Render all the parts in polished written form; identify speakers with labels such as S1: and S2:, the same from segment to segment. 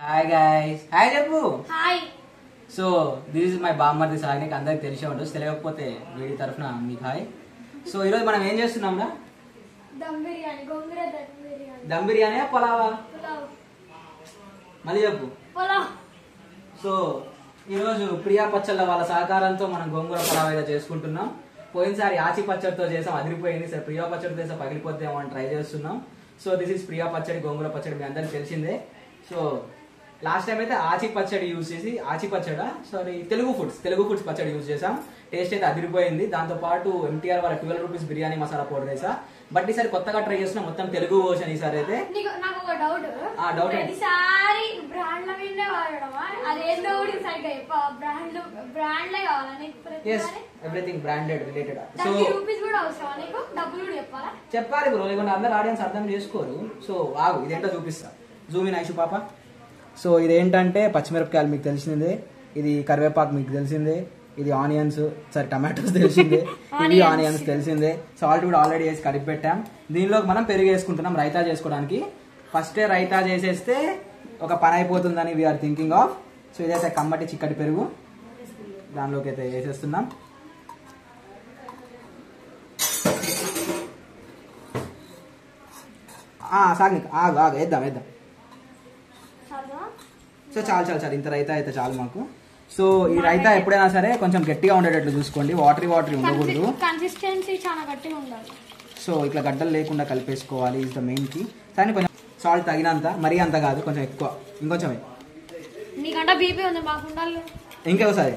S1: Hi guys, hi చెప్పు.
S2: Hi.
S1: So this is my బామ్మర్ది సాయి, నీకు అందరికి తెలిసే ఉండొచ్చు, తెలియకపోతే వీడి తరఫున మీకు హాయ్. సో ఈరోజు మనం ఏం చేస్తున్నాం రా?
S2: దమ్ బిర్యానీ, గోంగూర దమ్ బిర్యానీ.
S1: దమ్ బిర్యానీ పులావా?
S2: పులావ్.
S1: మళ్ళీ చెప్పు.
S2: పులావ్.
S1: సో ఈరోజు ప్రియా పచ్చళ్ళ వాళ్ళ సహకారంతో మనం గోంగూర పులావ్ అయితే చేసుకుంటున్నాం. పోయినసారి ఆచి పచ్చడితో చేసాం, అదిరిపోయింది. సరే ప్రియా పచ్చడితో చేసా పగిలిపోద్దేమో అని ట్రై చేస్తున్నాం. సో దిస్ ఇస్ ప్రియా పచ్చడి, గోంగూర పచ్చడి మీ అందరికి తెలిసిందే. సో లాస్ట్ టైం అయితే ఆచి పచ్చడి యూజ్ చేసి, ఆచి పచ్చడా సారీ తెలుగు ఫుడ్స్ పచ్చడి యూజ్ చేసాం. టేస్ట్ అయితే అదిరిపోయింది. దాంతో పాటు ఎంటీఆర్ వాళ్ళ 12 రూపీస్ బిర్యానీ మసాలా పౌడర్ వేసా. బట్ ఈసారి కొత్తగా ట్రై చేస్తున్నా, మొత్తం తెలుగు వర్షన్ ఈసారి అయితే.
S2: నాకు ఒక డౌట్.
S1: డౌట్
S2: ఈసారి బ్రాండ్ల మీదే వాడడమా? అదేందో కూడా సరిగ్గా బ్రాండ్లే కావాలా నీకు?
S1: Everything branded related. So
S2: rupees కూడా అవసరమా నీకు? డబ్బులు కూడా చెప్పాలా?
S1: చెప్పాలి బ్రో, లేకుంటే అందరు ఆడియన్స్ అర్థం చేసుకోరు. సో ఆగు, ఇదేంటో చూపిస్తా. జూమ్ ఇన్ ఐషు పాప. సో ఇదేంటంటే పచ్చిమిరపకాయలు మీకు తెలిసిందే, ఇది కరివేపాకు మీకు తెలిసిందే, ఇది ఆనియన్స్, సారీ టమాటోస్ తెలిసిందే, ఇది ఆనియన్స్ తెలిసిందే. సాల్ట్ కూడా ఆల్రెడీ వేసి కలిపి పెట్టాం. దీనిలోకి మనం పెరుగు వేసుకుంటున్నాం రైతా చేసుకోవడానికి. ఫస్టే రైతా చేసేస్తే ఒక పని అయిపోతుందని వీఆర్ థింకింగ్ ఆఫ్. సో ఇదైతే కమ్మటి చిక్కటి పెరుగు దానిలోకి అయితే వేసేస్తున్నాం. సాగు ఆగు వేద్దాం. సో చాలు ఇంత రైతా అయితే చాలు మాకు. సో ఈ రైతా ఎప్పుడైనా సరే కొంచెం గట్టిగా ఉండేటట్లు చూసుకోండి, వాటరీ ఉండకూడదు.
S2: కన్సిస్టెన్సీ చాలా గట్టిగా ఉండాలి.
S1: సో ఇట్లా గడ్డలు లేకుండా కలిపేసుకోవాలి, ఇస్ ద మెయిన్ కి. కానీ కొంచెం సాల్ట్ తగినంత, మరీ అంత కాదు, కొంచెం ఎక్కువ, ఇంకొంచెం.
S2: నీకంటే బీపీ ఉంది, మాకు ఉండాలి.
S1: ఇంకొకసారి.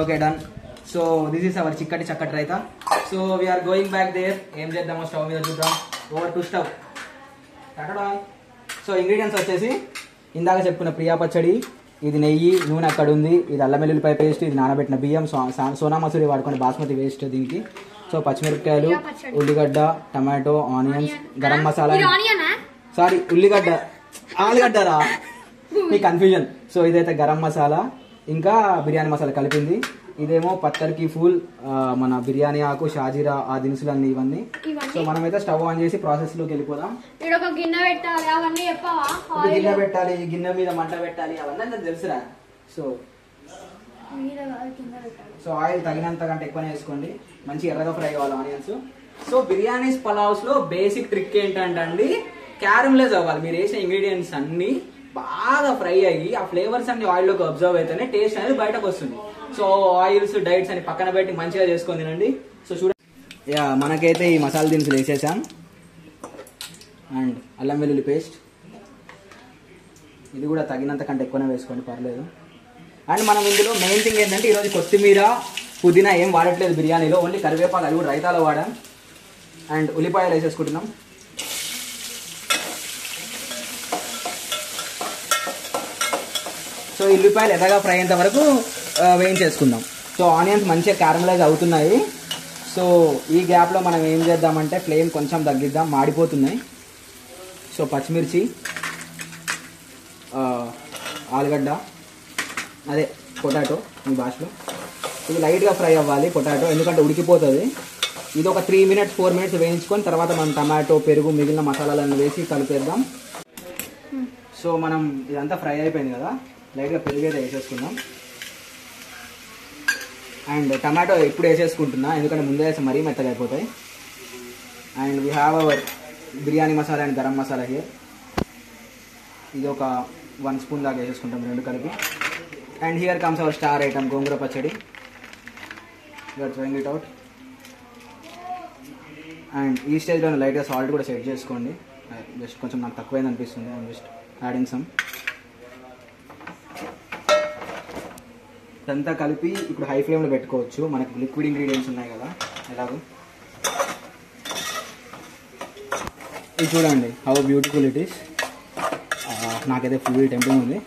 S1: Okay done. So this is our చిక్కటి చక్కటి raita. So we are going back there. ఏం చేద్దామో స్టవ్ మీద చూద్దాం. Over to stove. So ingredients వచ్చేసి ఇందాక చెప్పుకున్న ప్రియా పచ్చడి, ఇది నెయ్యి, నూనె అక్కడ ఉంది, ఇది అల్లం వెల్లుల్లిపాయ పేస్ట్, ఇది నానబెట్టిన బియ్యం, సోనా మసూరి వాడుకునే బాస్మతి వేస్ట్ దీనికి. సో పచ్చిమిరపకాయలు, ఉల్లిగడ్డ, tomato, onions, garam masala, sorry ఉల్లిగడ్డ, ఆలుగడ్డరా మీ కన్ఫ్యూజన్. సో ఇదైతే గరం మసాలా, ఇంకా బిర్యానీ మసాలా కలిపింది. ఇదేమో పత్తర్కి ఫూల్, మన బిర్యానీ ఆకు, షాజీరా, ఆ దినుసులన్నీ ఇవన్నీ. సో మనమైతే స్టవ్ ఆన్ చేసి ప్రాసెస్ లోకి వెళ్ళిపోదాం.
S2: గిన్నె పెట్టాలి, అవన్నీ చెప్పవా?
S1: గిన్నె పెట్టాలి, గిన్నె మీద మంట పెట్టాలి, అవన్నీ నాకు తెలుసురా. సో ఆయిల్ తగినంత కంటే ఎక్కువనే వేసుకోండి, మంచి ఎర్రగా ఫ్రై కావాలి ఆనియన్స్. సో బిర్యానీస్ పలావ్స్ లో బేసిక్ ట్రిక్ ఏంటంటే క్యారమ్లైజ్ అవ్వాలి. మీరు వేసిన ఇంగ్రీడియంట్స్ అన్ని బాగా ఫ్రై అయ్యి ఆ ఫ్లేవర్స్ అన్ని ఆయిల్ లోకి అబ్జర్వ్ అయితేనే టేస్ట్ అనేది బయటకు వస్తుంది. సో ఆయిల్స్ డైట్స్ అని పక్కన పెట్టి మంచిగా చేసుకొని తినండి. సో చూడండి, మనకైతే ఈ మసాలా దినుసులు వేసేసాం, అండ్ అల్లం వెల్లుల్లి పేస్ట్, ఇది కూడా తగినంత కంటే ఎక్కువనే వేసుకోండి, పర్లేదు. అండ్ మనం ఇందులో మెయిన్ థింగ్ ఏంటంటే ఈరోజు కొత్తిమీర, పుదీనా ఏం వాడట్లేదు బిర్యానీలో, ఓన్లీ కరివేపాకు, అది కూడా రైతాలో వాడాం. అండ్ ఉల్లిపాయలు వేసేసుకుంటున్నాం. సో ఉల్లిపాయలు ఎర్రగా ఫ్రై అయ్యేంత వరకు వేయించేసుకుందాం. సో ఆనియన్స్ మంచిగా క్యారమలైజ్ అవుతున్నాయి. సో ఈ గ్యాప్లో మనం ఏం చేద్దామంటే ఫ్లేమ్ కొంచెం తగ్గిద్దాం, మాడిపోతున్నాయి. సో పచ్చిమిర్చి, ఆలుగడ్డ, అదే పొటాటో మీ భాషలో, ఇది లైట్గా ఫ్రై అవ్వాలి పొటాటో, ఎందుకంటే ఉడికిపోతుంది. ఇది ఒక 3 minutes 4 minutes వేయించుకొని తర్వాత మనం టమాటో, పెరుగు, మిగిలిన మసాలాలన్నీ వేసి కలిపేద్దాం. సో మనం ఇదంతా ఫ్రై అయిపోయింది కదా, లైట్గా పెరుగు అయితే వేసేసుకుందాం. అండ్ టమాటో ఇప్పుడు వేసేసుకుంటున్నా, ఎందుకంటే ముందే వేస్తే మరీ మెత్తగా అయిపోతాయి. And we have our biryani masala and garam masala here. ఇది ఒక 1 spoon దాకా వేసేసుకుంటాం రెండు కలిపి. And here comes our star item gongura pachadi. You're trying it out. And ఈ స్టేజ్లో లైట్గా సాల్ట్ కూడా సెట్ చేసుకోండి, జస్ట్ కొంచెం నాకు తక్కువైంది అనిపిస్తుంది. And just adding some. ఇదంతా కలిపి ఇప్పుడు హై ఫ్లేమ్లో పెట్టుకోవచ్చు, మనకి లిక్విడ్ ఇంగ్రీడియంట్స్ ఉన్నాయి కదా ఎలాగో. ఇది చూడండి హౌ బ్యూటిఫుల్ ఇట్ ఈస్. నాకైతే ఫుల్ టెంప్టింగ్ ఉంది.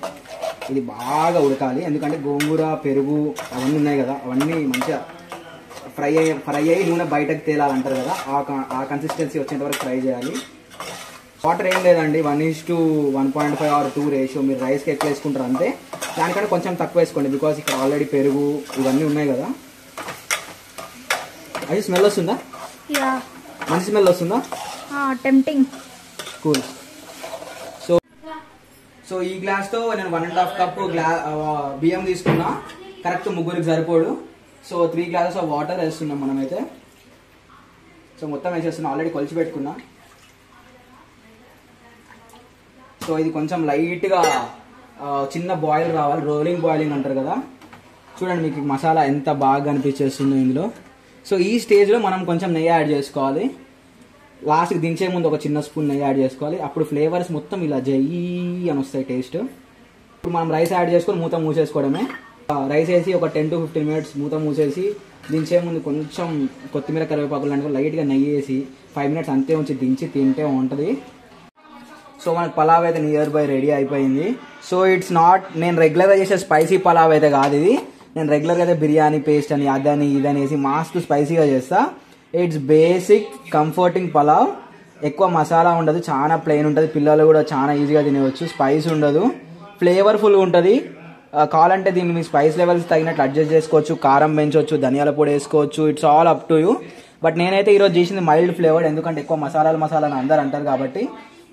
S1: ఇది బాగా ఉడకాలి, ఎందుకంటే గోంగూర, పెరుగు అవన్నీ ఉన్నాయి కదా, అవన్నీ మంచిగా ఫ్రై అయ్యి నూనె బయటకు తేలాలంటారు కదా, ఆ కన్సిస్టెన్సీ వచ్చేంత వరకు ఫ్రై చేయాలి. వాటర్ ఏం లేదండి, 1:1.5 or 2 రేషియో. మీరు రైస్కి ఎక్కువ వేసుకుంటారు అంతే, దానికంటే కొంచెం తక్కువ వేసుకోండి, బికాజ్ ఇక్కడ ఆల్రెడీ పెరుగు ఇవన్నీ ఉన్నాయి కదా. అది స్మెల్ వస్తుందా? మంచి స్మెల్ వస్తుందా?
S2: టెంప్టింగ్.
S1: కూల్. సో ఈ గ్లాస్ తో నేను 1.5 కప్ బియ్యం తీసుకున్నా. కరెక్ట్ ముగ్గురికి సరిపోడు. సో 3 గ్లాసెస్ ఆఫ్ వాటర్ వేస్తున్నాం మనమైతే. సో మొత్తం వేసేస్తున్నాం, ఆల్రెడీ కొలిచి పెట్టుకున్నా. సో ఇది కొంచెం లైట్గా చిన్న బాయిల్ రావాలి, రోలింగ్ బాయిలింగ్ అంటారు కదా. చూడండి మీకు మసాలా ఎంత బాగా అనిపించేస్తుందో ఇందులో. సో ఈ స్టేజ్లో మనం కొంచెం నెయ్యి యాడ్ చేసుకోవాలి. లాస్ట్కి దించే ముందు ఒక చిన్న స్పూన్ నెయ్యి యాడ్ చేసుకోవాలి. అప్పుడు ఫ్లేవర్స్ మొత్తం ఇలా జయ్యి అని వస్తాయి టేస్ట్. ఇప్పుడు మనం రైస్ యాడ్ చేసుకొని మూత మూసేసుకోవడమే. రైస్ వేసి ఒక 10 to 15 minutes మూత మూసేసి దించే ముందు కొంచెం కొత్తిమీర కరివేపాకులు లాంటివి లైట్గా నెయ్యి వేసి 5 minutes అంతే ఉంచి దించి తింటే ఉంటుంది. సో మనకు పలావ్ అయితే నియర్ బై రెడీ అయిపోయింది. సో ఇట్స్ నాట్, నేను రెగ్యులర్గా చేసే స్పైసీ పలావ్ అయితే కాదు ఇది. నేను రెగ్యులర్గా అయితే బిర్యానీ పేస్ట్ అని అదని ఇదని వేసి మస్తు స్పైసీగా చేస్తా. It's basic comforting pulao. ఎక్కువ మసాలా ఉండదు, చాలా ప్లెయిన్ ఉంటుంది. పిల్లలు కూడా చాలా ఈజీగా తినవచ్చు. స్పైస్ ఉండదు, ఫ్లేవర్ఫుల్గా ఉంటుంది. కావాలంటే దీన్ని మీ స్పైస్ లెవెల్స్ తగినట్లు అడ్జస్ట్ చేసుకోవచ్చు. కారం పెంచవచ్చు, ధనియాల పొడి వేసుకోవచ్చు. It's all up to you. But నేనైతే ఈరోజు చేసింది మైల్డ్ ఫ్లేవర్డ్, ఎందుకంటే ఎక్కువ మసాలా అని అందరు అంటారు కాబట్టి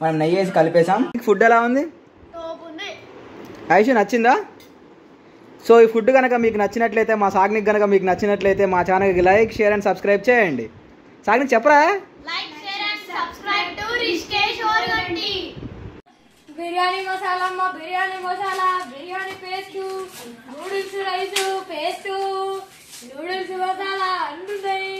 S1: మనం నెయ్యి వేసి కలిపేసాం. ఫుడ్ ఎలా ఉంది ఐషు, నచ్చిందా? సో ఈ ఫుడ్ కనుక మీకు నచ్చినట్లయితే, మా సాగ్నిక్ కనుక మీకు నచ్చినట్లయితే మా ఛానల్కి లైక్, షేర్ అండ్ సబ్స్క్రైబ్ చేయండి. సాగ్నిక్ చెప్పరా?
S2: Biryani masala, biryani masala, biryani paste, noodles rice paste, noodles masala అంటున్నాయి.